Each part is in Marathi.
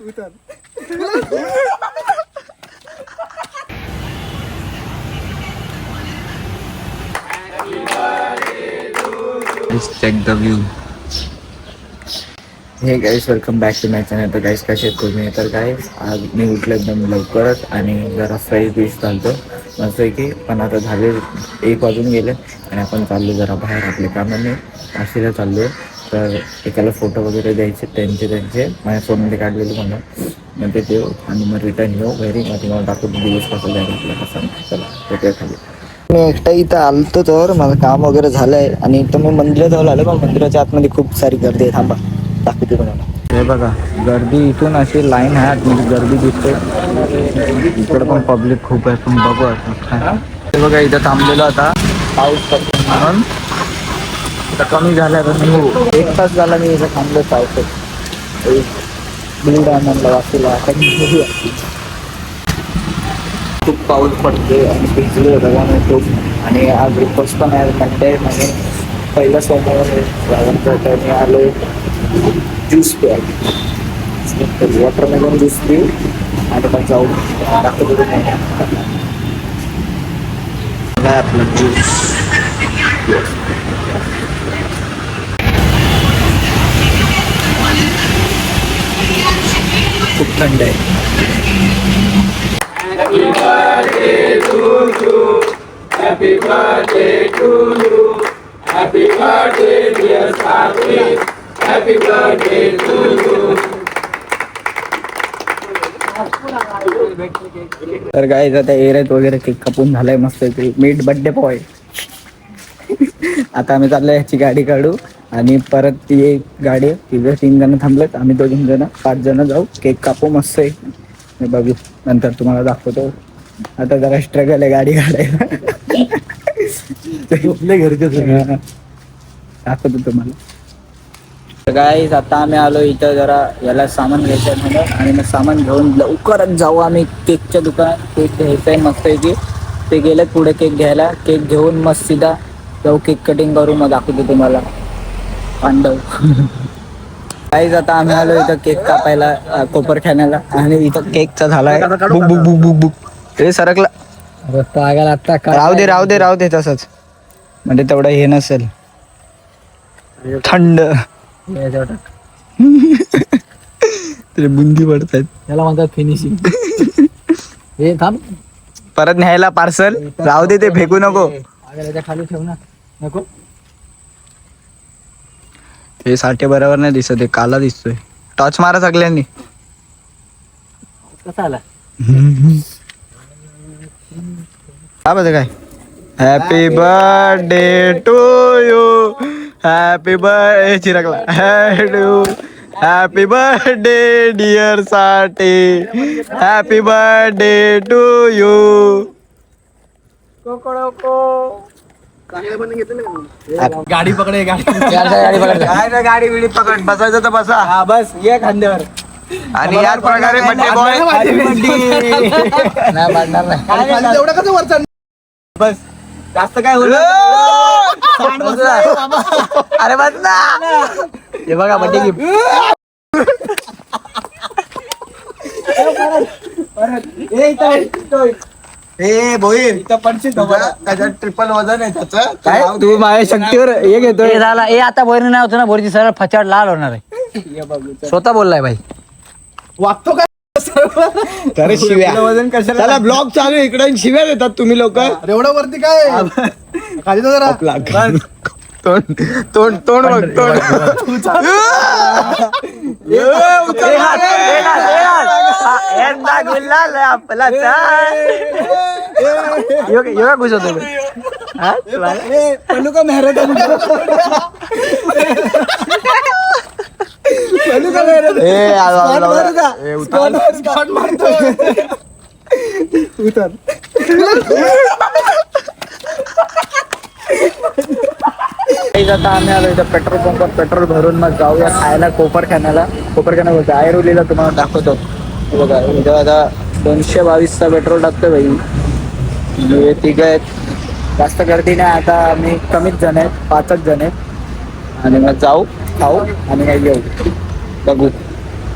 Check the view. Hey guys, welcome back to my channel. तर गाईस, कसे आहेत तुम्ही? तर गाईस, आज मी उठलो एकदम लवकरच आणि जरा फ्रेश बीश चालतो मस्त आहे की. पण आता झाले 1 वाजून गेले आणि आपण चाललो जरा बाहेर आपले कामाने काशीला चाललो. तर एकाला फोटो वगैरे द्यायचे त्यांचे माझ्या फोनमध्ये काढलेले म्हणून मग ते देऊ आणि मग रिटर्न येऊ घरी. मग तुम्हाला दाखवतो दिवस कसं जाईल आपलं कसं. चला भेटूया खाली. मी एकटा इथं आलतो तर माझं काम वगैरे झालं आहे आणि इथं मी मंदिरात जाऊन आलो. मग मंदिराच्या आतमध्ये खूप सारी गर्दी आहे. थांबा दाखवते तुम्हाला. हे बघा गर्दी, इथून अशी लाईन आहे आतमध्ये गर्दी दिसते. इकडं पण पब्लिक खूप आहे. पण बघू आता हे बघा इथं थांबलेलो आता पाऊस पडतो म्हणून. आता कमी झाला तर मी 1 तास झाला मी इथं थांबलो पावसात. बिल्ड आनंदला वाचला खूप पाऊस पडते आणि भिजलो बघा खूप. आणि आज रिपोर्ट पण आहे मंडे म्हणजे पहिला सोमवार आहे. मी आलो ज्यूस प्यायला, वॉटरमेलन ज्यूस पिऊ आणि मग जाऊ दाखवतो आपलं ज्यूस. खूप थंड आहे. Happy birthday to you. Happy birthday to you. Happy birthday dear Swati. Happy birthday to you. तर गाईज आता एरियात वगैरे केक कापून झालाय मस्त. Meet birthday boy. आता आम्ही चाललो ह्याची गाडी काढू आणि परत ती एक गाडी तिथे 3 जण थांबलेत. आम्ही 2 जण 5 जण जाऊ केक कापू मस्त आहे. बघू नंतर तुम्हाला दाखवतो. आता जरा स्ट्रगल आहे गाडी काढायला. घरचे दाखवतो तुम्हाला. गाईज आता आम्ही आलो इथं जरा याला सामान घ्यायचं आहे म्हणून आणि मग सामान घेऊन लवकरच जाऊ आम्ही केकच्या दुकानात. केक घ्यायचं आहे मस्त आहे की. ते गेलेत पुढे केक घ्यायला. केक घेऊन मस्त सीधा जाऊ केक कटिंग करू. मग दाखवतो तुम्हाला पांडव. गाईज आता आम्ही आलो इथं केक कापायला कोपरखान्याला आणि इथं केकचा झालाय book book book book book. ते सरकला आता. राहू दे तसंच म्हणजे तेवढं हे नसेल थंड. तरी बुंदी पडतायत त्याला म्हणतात फिनिशिंग. हे थांब परत न्यायला पार्सल. राहू दे ते फेकू नको. खाली ठेव ना. नको ते साठे बरोबर नाही दिसत. काला दिसतोय. टॉर्च मारा सगळ्यांनी. कसा आला काय happy birthday to you. Happy birthday चिरकला. हॅपी बर्थडे डिअर साठी. Happy birthday to you. गाडी पकडे गाडी बिडी पकड. बसायचं तर बसा. हा बस ये खांद्यावर. आणि याच प्रकारे बर्थडे बॉय नाही पाडणार नाही. एवढं कसं वर चढ. बस जास्त काय होईल. अरे बस ना. हे बघा बर्थडे गिफ्ट. हे भोईर त्याच्यात ट्रिपल वजन आहे त्याचं. काय तू माझ्या शक्तीवर हे घेतोय. झाला हे आता भोईर नाही होतं ना. भोईरची सरळ फचाड लाल होणार आहे. स्वतः बोललाय भाई. वागतो काय अरे शिव्या वजन कशाला. ब्लॉग चालू इकडे शिव्या देतात तुम्ही लोक. एवढं वरती काय खाली तर जरा तोंड तोंड तोंड बघ तोंड. योगा खुश होतो पन्नू का मेहनत उतर. आता आम्ही आलो इथं पेट्रोल पंपावर पेट्रोल भरून मग जाऊया खायला कोपरखान्याला. कोपरखाना बोलतो आयरोलीला तुम्हाला दाखवतो. बघा इथं आता 222चा पेट्रोल टाकतो भाई. हे 3 आहेत. जास्त गर्दी नाही. आता आम्ही कमीच जण आहेत. 5च जण आहेत आणि मग जाऊ खाऊ आणि काही येऊ बघू.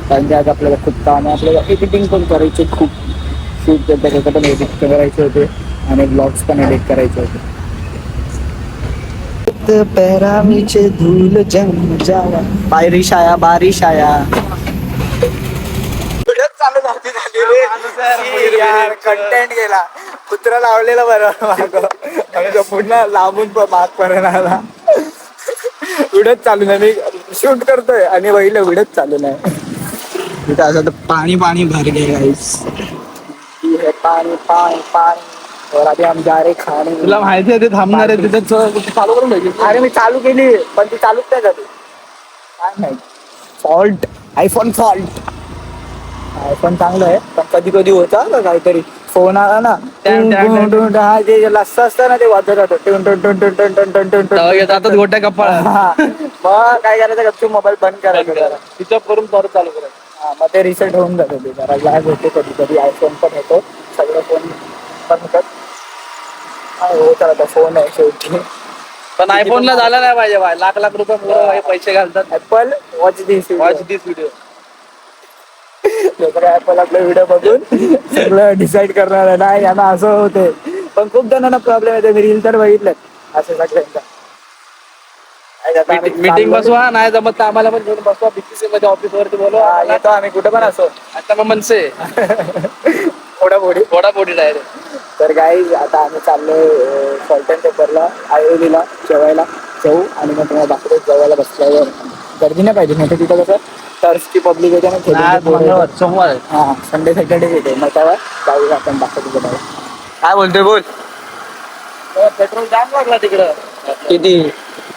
कारण की आज आपल्याला खूप काम आहे, आपल्याला एडिटिंग पण करायचे, खूप शूट त्याच्यात पण एडिट करायचे होते आणि ब्लॉग्स पण एडिट करायचे होते. पैरावीचे धूल जम जावा, बारिश आया बारिश आया. चालू झाली रे यार, कंटेंट गेला. कुत्रा लावलेला बरं मागं आणि तो पुन्हा लांबून माग पर्यंत आला. व्हिडिओ चालू नाही, मी शूट करतोय आणि पहिलं व्हिडिओ चालू नाही. तिथं असं तर पाणी पाणी भर गए पाणी पाणी पाणी. और अभी हम जा रहे खाने. तुला माहिती आहे ते थांबणार आहे तिथे, चालू करून पाहिजे. अरे मी चालू केली पण ती चालूच नाही झाली. काय माहिती, फॉल्ट, आयफोन फॉल्ट. आयफोन चांगलं आहे पण कधी कधी होता ना काहीतरी, फोन आला ना हा जे लस्स असतं ना ते वाजत राहतो गोट्या कप्पा. मग काय करायचं, गपचूप मोबाईल बंद करायचा, स्विच ऑफ करून परत चालू करायचं. हा मग ते रिसेट होऊन जातं, ते जरा लॅग होते कधी कधी. आयफोन पण येतो, सगळं फोन पण होतात. होत आता फोन आहे शेवटी. पण आयफोनला झालं नाही पाहिजे बाय, लाख लाख रुपये पैसे घालतात. ऍपल वॉच दिस व्हिडिओ. ऍपल आपला व्हिडिओ बघून सगळं डिसाईड करणार आहे. नाही यांना असं होते, पण खूप जणांना प्रॉब्लेम येते. मी रील तर बघितल्यात असं सगळ्यांचा. मीटिंग बसवा, नाही जमत तर आम्हाला पण घेऊन बसवा बीसीसी मध्ये, ऑफिस वरती बोलवा, येतो आम्ही कुठे पण असो. आता मग मनसे फोडाफोडी डायरेक्ट. तर गाईज आता आम्ही चाललोय सॉल्ट अँड पेपरला, आयोलीला जेवायला जाऊ आणि मग तुम्हाला दाखवतो जेवायला बसल्यावर. गर्दी नाही पाहिजे, नाही तर तिथं कसं टर्फची पब्लिक येते ना, सोमवार हा संडे सॅटर्डे येते, मग तेव्हा जाऊया आपण दाखवतो तुम्हाला. काय बोलतोय बोल. पेट्रोल जाम लागला तिकडं. किती?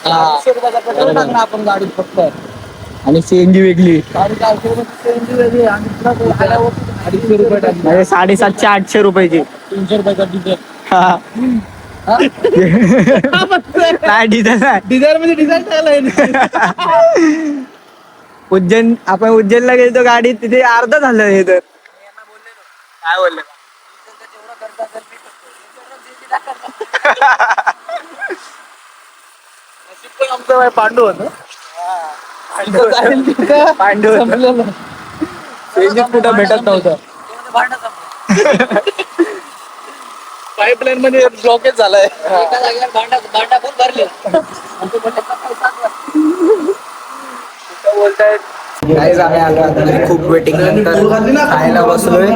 200 रुपयाचा पेट्रोल टाकणार आपण गाडीत फक्त, आणि सीएनजी वेगळी. 450 सीएनजी वेगळी आणि 250 रुपये टाकली, म्हणजे 750-800 रुपयाची. 300 रुपयाचा डिझेल. नाही डिझेल नाही, डिझेल म्हणजे डिझेल टाकलाय. उज्जैन, आपण उज्जैनला गेलो गाडीत, तिथे अर्ध झालं हे. तर काय बोलले, आमचं पांडू होत. पांडू कुठं भेटत नव्हतं. पाईपलाईन मध्ये ब्लॉकेज झालाय. भांडा पण भरले. बोलतायत गाईज आम्ही आलो आता, खूप वेटिंग नंतर खायला बसलोय.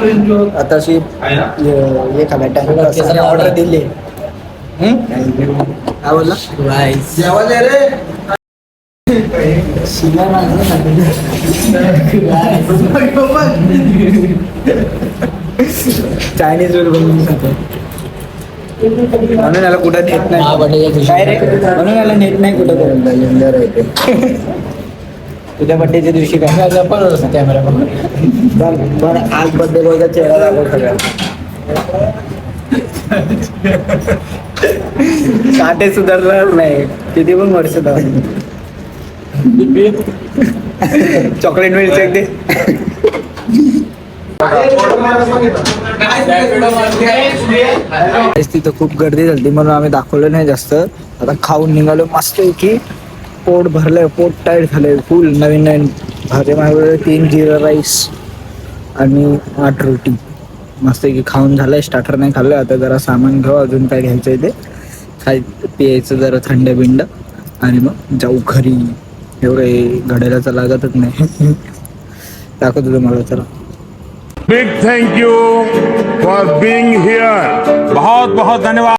आता अशी हे खायला ऑर्डर दिली. काय बोलला चायनीज वर बनवून खातो, म्हणून याला कुठं नेत नाही. काय रे, म्हणून याला नेत नाही कुठं करून. तुझ्या बड्डेच्या दिवशी काय कॅमेरा बरं, आज बड्डे बॉयचा चेहरा दाखव सगळ्या. काटे सुधारणार नाही, किती पण वर्ष चॉकलेट मिळते ते. तिथं खूप गर्दी झाली म्हणून आम्ही दाखवलं नाही जास्त. आता खाऊन निघालो मस्त की, पोट भरलंय, पोट टाईट झालंय फुल. नवीन नवीन भाज्या मागवले, 3 जिरा राईस आणि 8 रोटी मस्त की खाऊन झालंय. स्टार्टर नाही खाल्लं, आता जरा सामान घेऊ, अजून काय घ्यायचं आहे ते खाय प्यायचं जरा थंड बिंड आणि मग जाऊ घरी. एवढं घड्याळाचं लागतच नाही. दाखवतो तुम्हाला. चला, big thank you for being here. बहुत बहुत धन्यवाद.